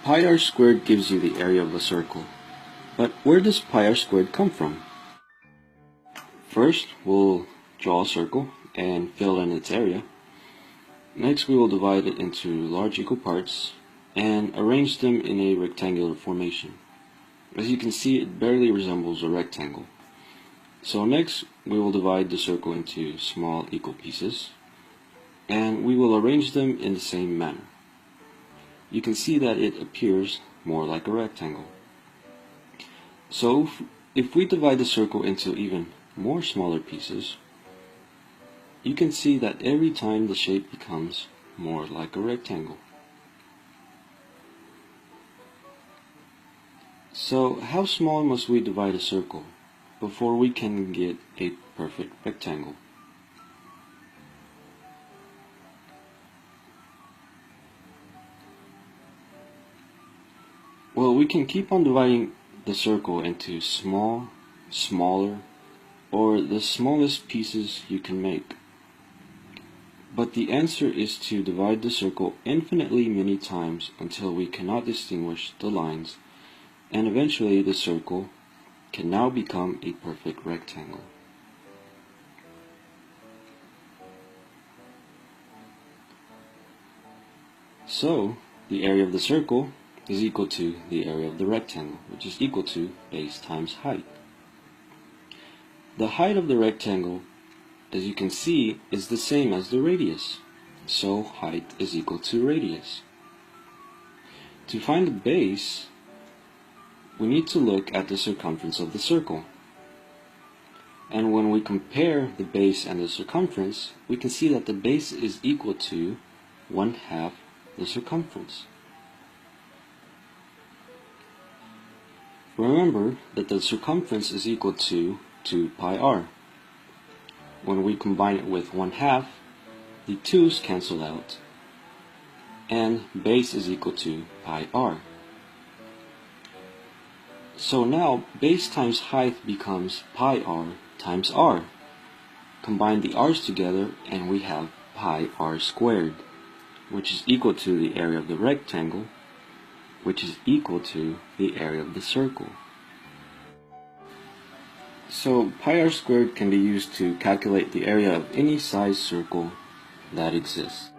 Pi r squared gives you the area of a circle. But where does pi r squared come from? First, we'll draw a circle and fill in its area. Next, we will divide it into large equal parts and arrange them in a rectangular formation. As you can see, it barely resembles a rectangle. So next, we will divide the circle into small equal pieces, and we will arrange them in the same manner. You can see that it appears more like a rectangle. So if we divide the circle into even more smaller pieces, you can see that every time the shape becomes more like a rectangle. So how small must we divide a circle before we can get a perfect rectangle? Well, we can keep on dividing the circle into small, smaller, or the smallest pieces you can make. But the answer is to divide the circle infinitely many times until we cannot distinguish the lines, and eventually the circle can now become a perfect rectangle. So, the area of the circle is equal to the area of the rectangle, which is equal to base times height. The height of the rectangle, as you can see, is the same as the radius, so height is equal to radius. To find the base, we need to look at the circumference of the circle. And when we compare the base and the circumference, we can see that the base is equal to 1/2 the circumference. Remember that the circumference is equal to 2 pi r. When we combine it with 1/2, the 2's cancel out, and base is equal to pi r. So now base times height becomes pi r times r. Combine the r's together and we have pi r squared, which is equal to the area of the rectangle, which is equal to the area of the circle. So pi r squared can be used to calculate the area of any size circle that exists.